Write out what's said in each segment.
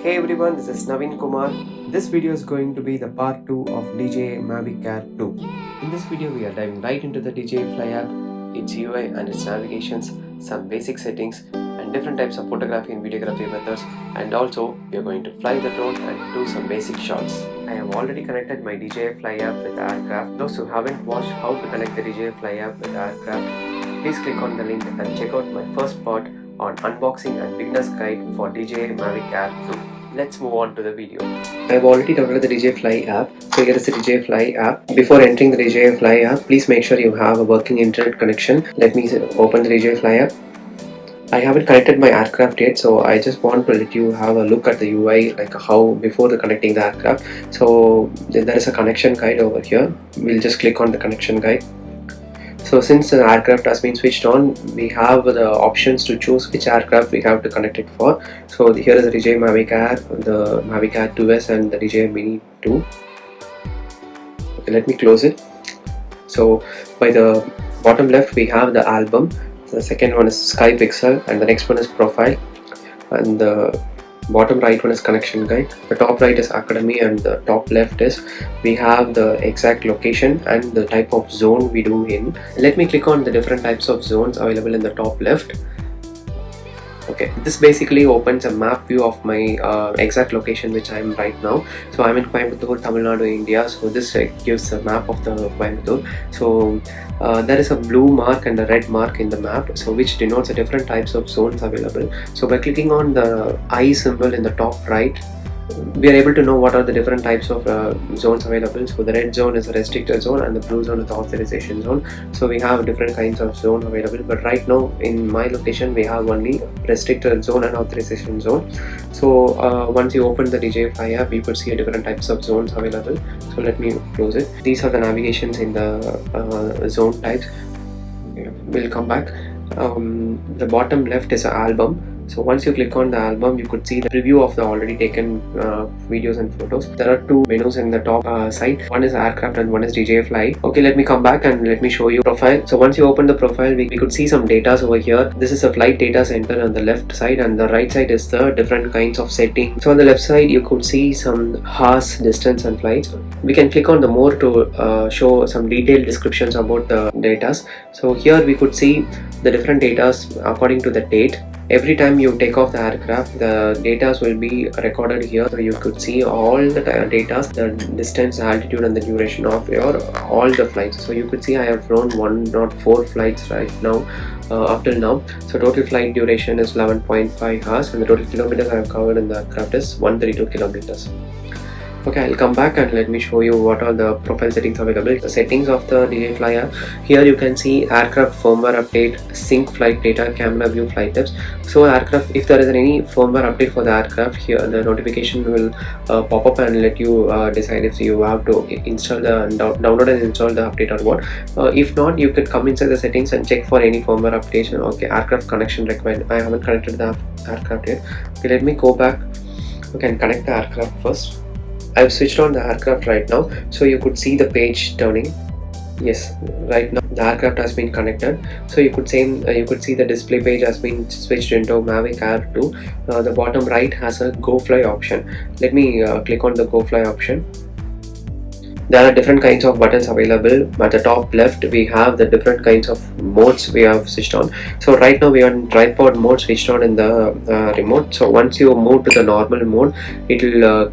Hey everyone, this is Naveen Kumar. This video is going to be the part 2 of DJI Mavic Air 2. In this video, we are diving right into the DJI Fly app, its UI and its navigations, some basic settings, and different types of photography and videography methods. And also, we are going to fly the drone and do some basic shots. I have already connected my DJI Fly app with aircraft. Those who haven't watched how to connect the DJI Fly app with aircraft, please click on the link and check out my first part on unboxing and beginner's guide for DJI Mavic Air 2. Let's move on to the video. I have already downloaded the DJI Fly app. So here is the DJI Fly app. Before entering the DJI Fly app, please make sure you have a working internet connection. Let me open the DJI Fly app. I haven't connected my aircraft yet, so I just want to let you have a look at the UI, like how before the connecting the aircraft. So there is a connection guide over here. We'll just click on the connection guide. So since the aircraft has been switched on, we have the options to choose which aircraft we have to connect it for. So here is the DJI Mavic Air, the Mavic Air 2S and the DJI Mini 2. Okay, let me close it. So by the bottom left we have the album, the second one is Sky Pixel, and the next one is Profile, and the bottom right one is connection guide. The top right is academy, and the top left is we have the exact location and the type of zone we do in. Let me click on the different types of zones available in the top left. Okay, this basically opens a map view of my exact location which I am right now. So I'm in Coimbatore, Tamil Nadu, India. So this gives a map of the Coimbatore. So there is a blue mark and a red mark in the map, so which denotes the different types of zones available. So by clicking on the eye symbol in the top right, we are able to know what are the different types of zones available. So the red zone is a restricted zone and the blue zone is the authorization zone. So we have different kinds of zone available, but right now in my location we have only restricted zone and authorization zone. So once you open the DJI Fly app, you could see different types of zones available. So let me close it. These are the navigations in the zone types. We'll come back. The bottom left is an album. So once you click on the album, you could see the preview of the already taken videos and photos. There are two menus in the top side. One is aircraft and one is DJI Fly. Okay, let me come back and let me show you profile. So once you open the profile, we could see some data over here. This is a flight data center on the left side, and the right side is the different kinds of settings. So on the left side, you could see some hours, distance and flights. We can click on the more to show some detailed descriptions about the data. So here we could see the different data according to the date. Every time you take off the aircraft, the data will be recorded here. So you could see all the data, the distance, altitude and the duration of your all the flights. So you could see I have flown 104 flights right now up till now. So total flight duration is 11.5 hours and the total kilometers I have covered in the aircraft is 132 kilometers. Okay, I'll come back and let me show you what are the profile settings available. The settings of the DJI Fly app. Here you can see aircraft firmware update, sync flight data, camera view, flight tips. So aircraft, if there is any firmware update for the aircraft, here the notification will pop up and let you decide if you have to install the download and install the update or what. If not, you could come inside the settings and check for any firmware updation. Okay, aircraft connection required. I haven't connected the aircraft yet. Okay, let me go back. Okay, and connect the aircraft first. I've switched on the aircraft right now, so you could see the page turning. Yes, right now the aircraft has been connected. So you could see the display page has been switched into Mavic Air 2. The bottom right has a Go Fly option. Let me click on the Go Fly option. There are different kinds of buttons available. At the top left, we have the different kinds of modes we have switched on. So right now we are in tripod mode switched on in the remote. So once you move to the normal mode, it will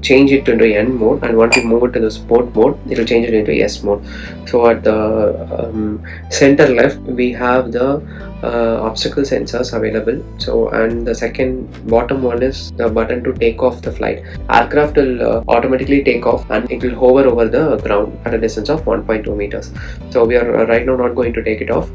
change it into N mode, and once you move it to the sport mode, it will change it into S mode. So at the center left, we have the obstacle sensors available. So and the second bottom one is the button to take off the flight. Aircraft will automatically take off and it will hover over the ground at a distance of 1.2 meters. So we are right now not going to take it off.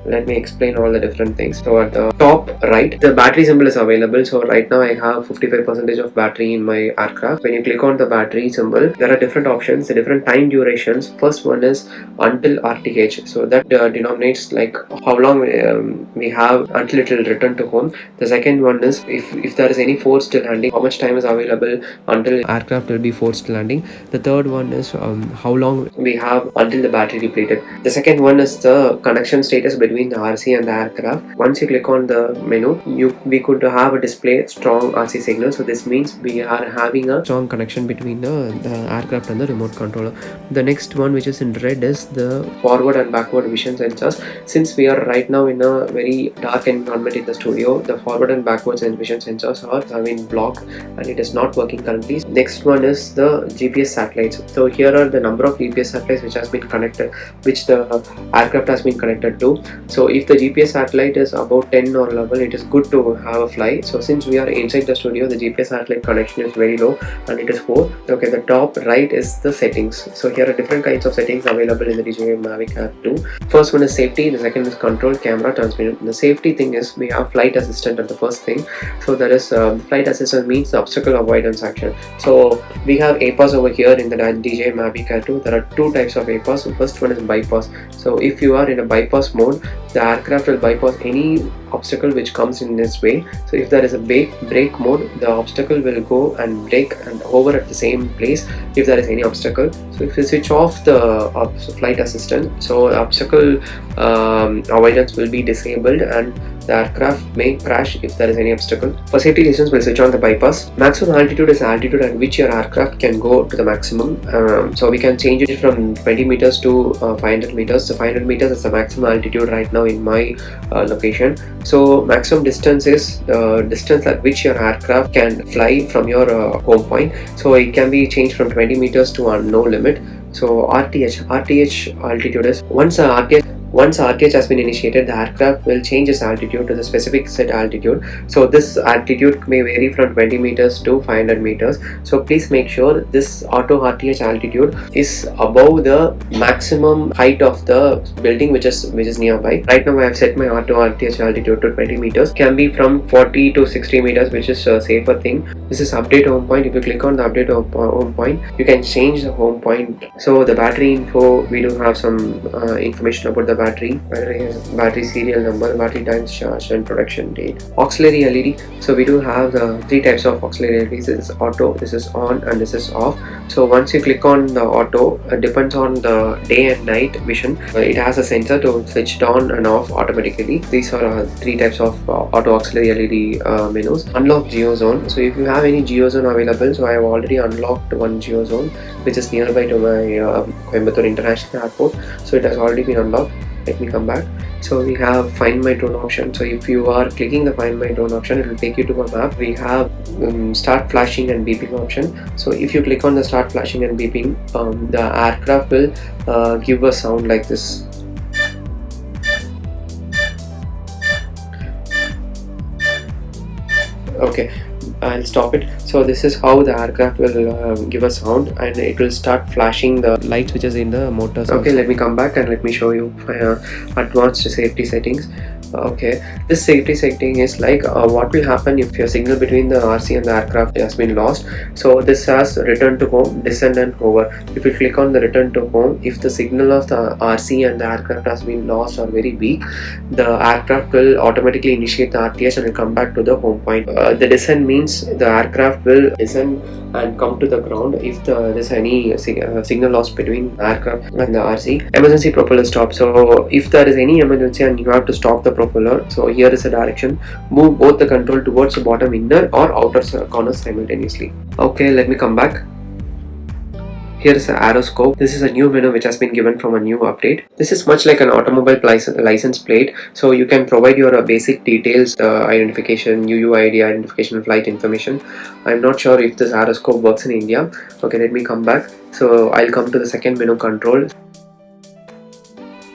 Let me explain all the different things. So at the top right, the battery symbol is available. So right now I have 55% of battery in my aircraft. When you click on the battery symbol, there are different options, the different time durations. First one is until RTH. So that denominates like how long we have until it will return to home. The second one is if there is any forced landing, how much time is available until aircraft will be forced landing. The third one is how long we have until the battery depleted. The second one is the connection status between between the RC and the aircraft. Once you click on the menu, we could have a display strong RC signal. So this means we are having a strong connection between the aircraft and the remote controller. The next one, which is in red, is the forward and backward vision sensors. Since we are right now in a very dark environment in the studio, the forward and backward vision sensors are blocked and it is not working currently. Next one is the GPS satellites. So here are the number of GPS satellites which has been connected, which the aircraft has been connected to. So if the GPS satellite is about 10 or 11, it is good to have a fly. So since we are inside the studio, the GPS satellite connection is very low and it is 4. Okay, the top right is the settings. So here are different kinds of settings available in the DJI Mavic Air 2. First one is safety, the second is control, camera, transmission. The safety thing is we have flight assistant at the first thing. So there is flight assistant means the obstacle avoidance action. So we have APAS over here in the DJI Mavic Air 2. There are two types of APAS. The first one is bypass. So if you are in a bypass mode, the aircraft will bypass any obstacle which comes in its way. So if there is a brake mode, the obstacle will go and brake and hover at the same place if there is any obstacle. So if you switch off the flight assistant, so obstacle avoidance will be disabled and the aircraft may crash if there is any obstacle. For safety reasons, we'll switch on the bypass. Maximum altitude is altitude at which your aircraft can go to the maximum. So we can change it from 20 meters to 500 meters. So 500 meters is the maximum altitude right now in my location. So maximum distance is the distance at which your aircraft can fly from your home point. So it can be changed from 20 meters to no limit. So RTH altitude is once RTH has been initiated, the aircraft will change its altitude to the specific set altitude. So this altitude may vary from 20 meters to 500 meters. So please make sure this auto RTH altitude is above the maximum height of the building which is nearby. Right now I have set my auto RTH altitude to 20 meters. Can be from 40 to 60 meters, which is a safer thing. This is update home point. If you click on the update home point, you can change the home point. So the battery info, we do have some information about the battery serial number, battery times charged, and production date. Auxiliary LED. So we do have the three types of auxiliary LEDs. This is auto, this is on, and this is off. So once you click on the auto, it depends on the day and night vision. It has a sensor to switch it on and off automatically. These are three types of auto auxiliary LED menus. Unlock GeoZone. So if you have any GeoZone available, so I have already unlocked one GeoZone which is nearby to my Coimbatore International Airport. So it has already been unlocked. Let me come back. So we have find my drone option. So if you are clicking the find my drone option, it will take you to a map. We have start flashing and beeping option. So if you click on the start flashing and beeping, the aircraft will give a sound like this. Okay, I'll stop it. So this is how the aircraft will give a sound, and it will start flashing the lights which is in the motors. Okay, let me come back and let me show you advanced safety settings. Okay, this safety setting is like what will happen if your signal between the RC and the aircraft has been lost. So this has return to home, descend and hover. If you click on the return to home, if the signal of the RC and the aircraft has been lost or very weak, the aircraft will automatically initiate the RTH and will come back to the home point. The descend means the aircraft will descend and come to the ground if there is any signal loss between the aircraft and the RC. Emergency propeller stop. So if there is any emergency and you have to stop the propeller, so here is a direction. Move both the control towards the bottom inner or outer corner simultaneously. Okay, let me come back. Here is the aeroscope. This is a new menu which has been given from a new update. This is much like an automobile license plate. So you can provide your basic details, identification, UUID, identification, flight information. I'm not sure if this aeroscope works in India. Okay, let me come back. So I'll come to the second menu, control.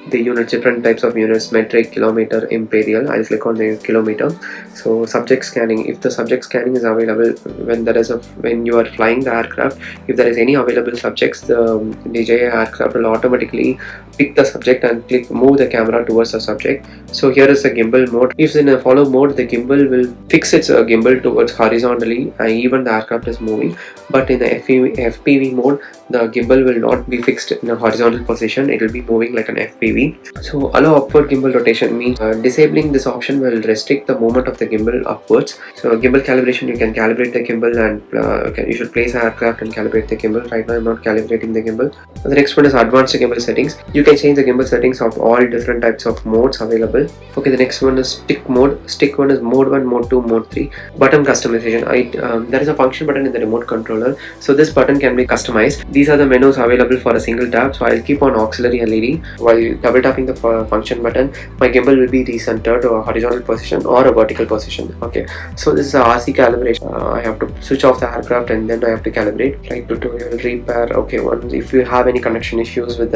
The units, different types of units, metric, kilometer, imperial. I'll click on the kilometer. So subject scanning. If the subject scanning is available when you are flying the aircraft, if there is any available subjects, the DJI aircraft will automatically pick the subject and move the camera towards the subject. So here is the gimbal mode. If in a follow mode, the gimbal will fix its gimbal towards horizontally and even the aircraft is moving. But in the FPV mode, the gimbal will not be fixed in a horizontal position. It will be moving like an FPV. TV. So allow upward gimbal rotation means disabling this option will restrict the movement of the gimbal upwards. So gimbal calibration, you can calibrate the gimbal and you should place an aircraft and calibrate the gimbal. Right now I'm not calibrating the gimbal. The next one is advanced gimbal settings. You can change the gimbal settings of all different types of modes available. Okay, the next one is stick mode. Stick one is mode 1, mode 2, mode 3. Button customization. There is a function button in the remote controller, so this button can be customized. These are the menus available for a single tap, so I'll keep on auxiliary LED. While double tapping the function button, my gimbal will be recentered to a horizontal position or a vertical position. Okay, so this is a RC calibration. I have to switch off the aircraft and then I have to calibrate. Like tutorial, repair. Okay, if you have any connection issues with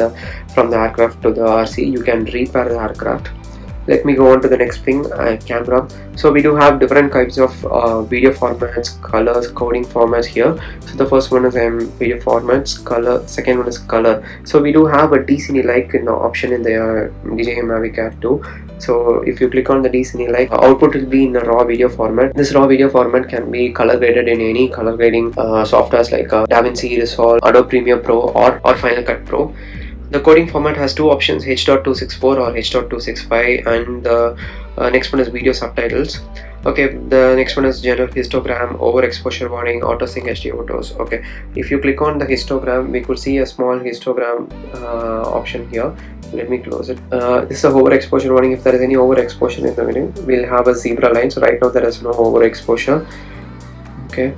from the aircraft to the RC, you can repair the aircraft. Let me go on to the next thing, camera. So we do have different types of video formats, colors, coding formats here. So the first one is video formats, color. Second one is color. So we do have a DCI like option in the DJI Mavic Air 2. So if you click on the DCI like, output will be in a raw video format. This raw video format can be color graded in any color grading softwares like DaVinci Resolve, Adobe Premiere Pro or Final Cut Pro. The coding format has two options, H.264 or H.265, and the next one is video subtitles. Okay, the next one is general histogram, overexposure warning, auto sync HD photos. Okay, if you click on the histogram, we could see a small histogram option here. Let me close it. This is a overexposure warning. If there is any overexposure in the video, we'll have a zebra line. So right now there is no overexposure. Okay.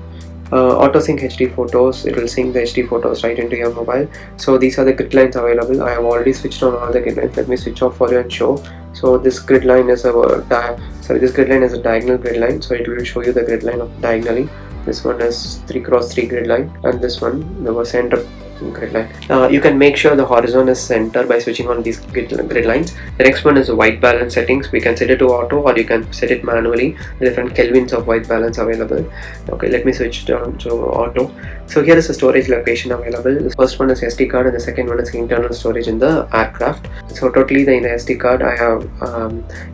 Auto sync HD photos, it will sync the HD photos right into your mobile. So these are the grid lines available. I have already switched on all the grid lines. Let me switch off for you and show. So this grid line is this grid line is a diagonal grid line, so it will show you the grid line of diagonally. This one is 3x3 grid line, and this one the center grid line. You can make sure the horizon is center by switching on these grid lines. The next one is white balance settings. We can set it to auto or you can set it manually. Different kelvins of white balance available. Okay, let me switch down to auto. So here is the storage location available. The first one is SD card and the second one is internal storage in the aircraft. So totally in the SD card I have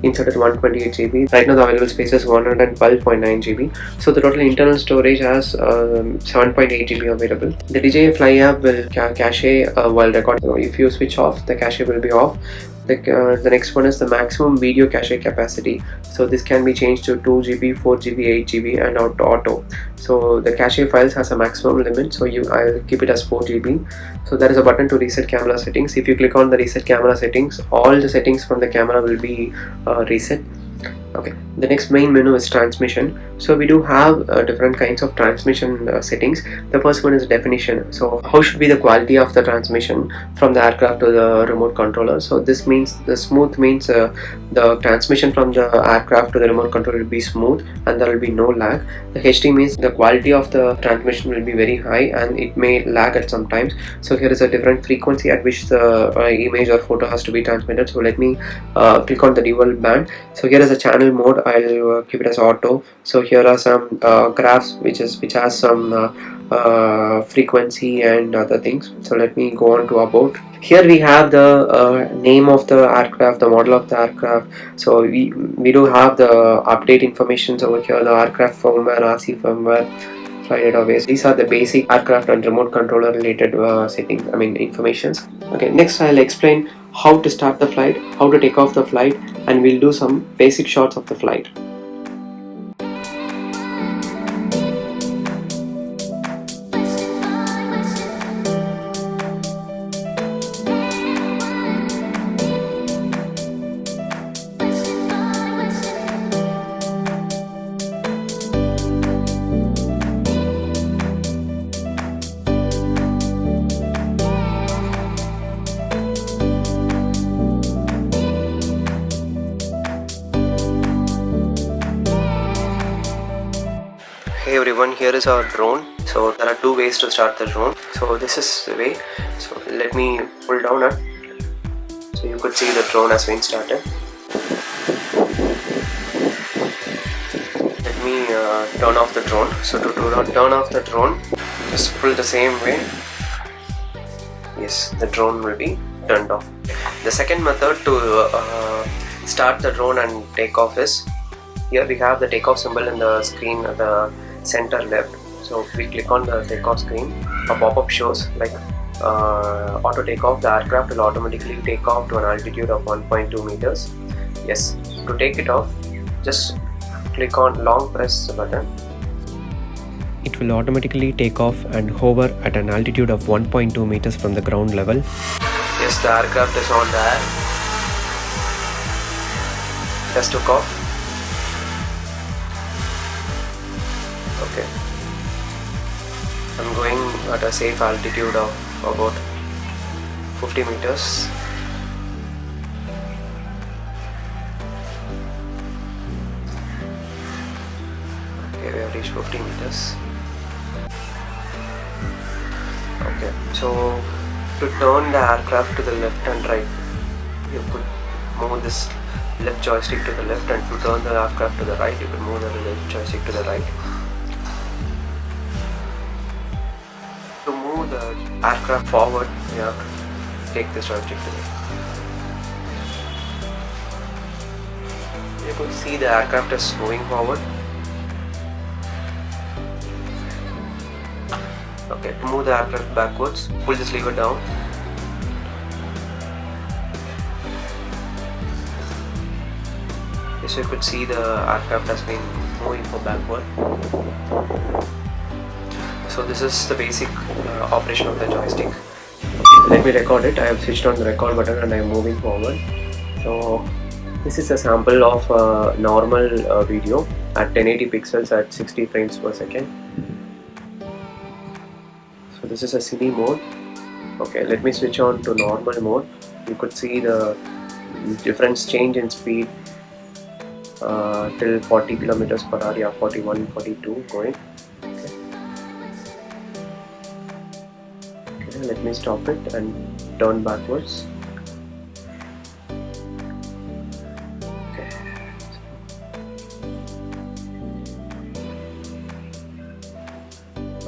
inserted 128 GB. Right now the available space is 112.9 GB. So the total internal storage has 7.8 GB available. The DJI Fly app will cache while recording. So if you switch off, the cache will be off. The next one is the maximum video cache capacity. So this can be changed to 2 GB, 4 GB, 8 GB and auto. So the cache files has a maximum limit, so I'll keep it as 4 GB. So there is a button to reset camera settings. If you click on the reset camera settings, all the settings from the camera will be reset. Okay, the next main menu is transmission. So we do have different kinds of transmission settings. The first one is definition. So how should be the quality of the transmission from the aircraft to the remote controller? So this means the smooth means the transmission from the aircraft to the remote controller will be smooth and there will be no lag. The HD means the quality of the transmission will be very high and it may lag at some times. So here is a different frequency at which the image or photo has to be transmitted. So let me click on the dual band. So here is a channel mode. I'll keep it as auto. So here are some graphs which has some frequency and other things. So let me go on to about. Here we have the name of the aircraft, the model of the aircraft. So we do have the update information over here, the aircraft firmware, RC firmware, flight database. These are the basic aircraft and remote controller related informations. Okay, next I'll explain how to start the flight, how to take off the flight, and we'll do some basic shots of the flight. Hey everyone, here is our drone. So there are two ways to start the drone. So this is the way. So let me pull down it. So you could see the drone has been started. Let me turn off the drone. So to turn off the drone, just pull the same way. Yes, the drone will be turned off. The second method to start the drone and take off is, here we have the takeoff symbol in the screen at the center left. So we click on the takeoff screen, a pop-up shows like auto takeoff. The aircraft will automatically take off to an altitude of 1.2 meters. Yes, to take it off, just click on long press the button. It will automatically take off and hover at an altitude of 1.2 meters from the ground level. Yes, the aircraft is on the air. Just took off. Okay. I'm going at a safe altitude of about 50 meters. Okay, we have reached 50 meters. Okay, so to turn the aircraft to the left and right, you could move this left joystick to the left, and to turn the aircraft to the right, you could move the left joystick to the right. To move the aircraft forward, you have to take this joystick to the left. You could see the aircraft is moving forward. Okay, to move the aircraft backwards, pull this lever down. Yes, you could see the aircraft has been moving for backward. So this is the basic operation of the joystick. Let me record it. I have switched on the record button and I am moving forward. So this is a sample of a normal video at 1080 pixels at 60 frames per second. So this is a cine mode. Okay, let me switch on to normal mode. You could see the difference change in speed till 40 kilometers per hour, yeah, 41, 42 going. Okay, let me stop it and turn backwards.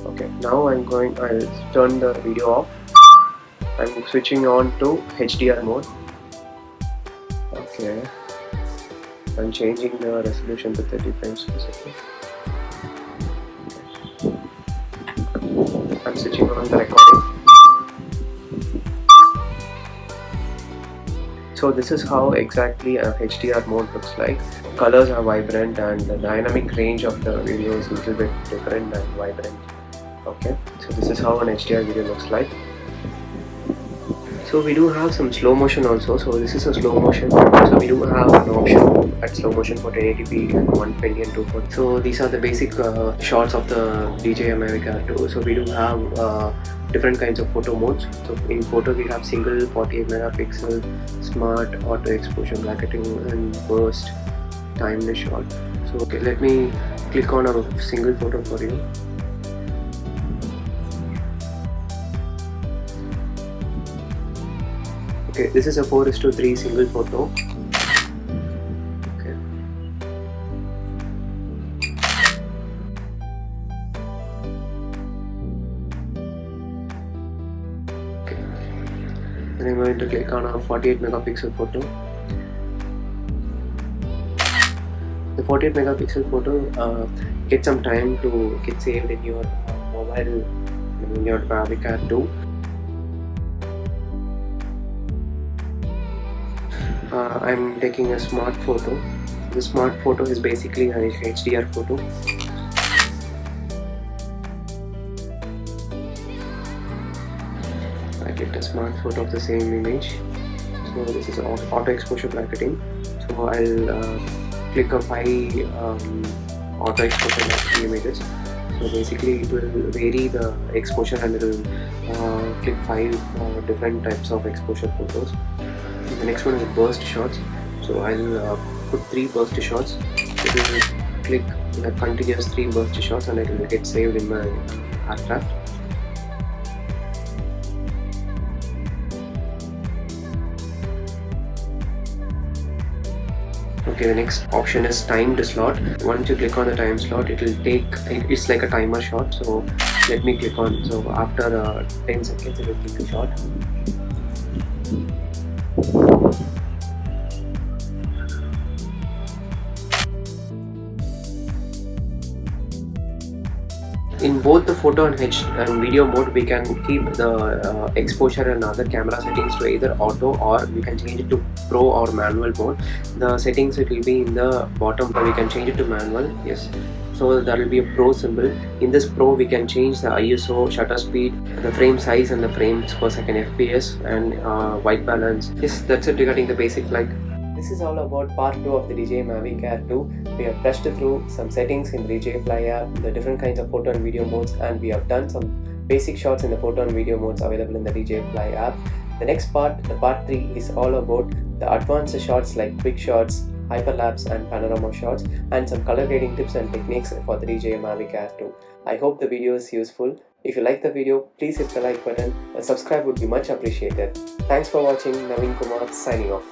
Okay, now I'll turn the video off. I'm switching on to HDR mode. Okay, I'm changing the resolution to 30 frames per second. I'm switching on the recording. So this is how exactly a HDR mode looks like. Colors are vibrant and the dynamic range of the video is a little bit different and vibrant. Okay, so this is how an HDR video looks like. So we do have some slow motion also. So this is a slow motion. So we do have an option at slow motion for 1080p and 120 and 240. So these are the basic shots of the DJI Mavic Air 2. So we do have different kinds of photo modes. So in photo we have single 48 megapixel, smart, auto exposure bracketing, and burst, timeless shot. So okay, let me click on a single photo for you. Okay, this is a 4:3 single photo. Okay. Then I'm going to click on a 48 megapixel photo. The 48 megapixel photo gets some time to get saved in your mobile, in your Mavic Air 2. I'm taking a smart photo. The smart photo is basically an HDR photo. I get a smart photo of the same image. So this is auto exposure bracketing. So I'll click on 5 auto exposure bracketing images. So basically it will vary the exposure and it will click 5 different types of exposure photos. The next one is burst shots. So I'll put 3 burst shots. It will click a continuous 3 burst shots and it will get saved in my aircraft. Okay, the next option is timed slot. Once you click on the time slot, it will take, it's like a timer shot. So let me click on, so after 10 seconds it will click the shot. In both the photo and video mode, we can keep the exposure and other camera settings to either auto, or we can change it to pro or manual mode. The settings, it will be in the bottom, we can change it to manual. Yes, so there will be a pro symbol. In this pro, we can change the ISO, shutter speed, the frame size and the frames per second, FPS, and white balance. Yes, that's it regarding the basic flight. This is all about part 2 of the DJI Mavic Air 2. We have brushed through some settings in the DJI Fly app, the different kinds of photo and video modes, and we have done some basic shots in the photo and video modes available in the DJI Fly app. The next part, the part 3, is all about the advanced shots like quick shots, hyperlapse and panorama shots, and some color grading tips and techniques for the DJI Mavic Air 2. I hope the video is useful. If you like the video, please hit the like button. A subscribe would be much appreciated. Thanks for watching. Naveen Kumar signing off.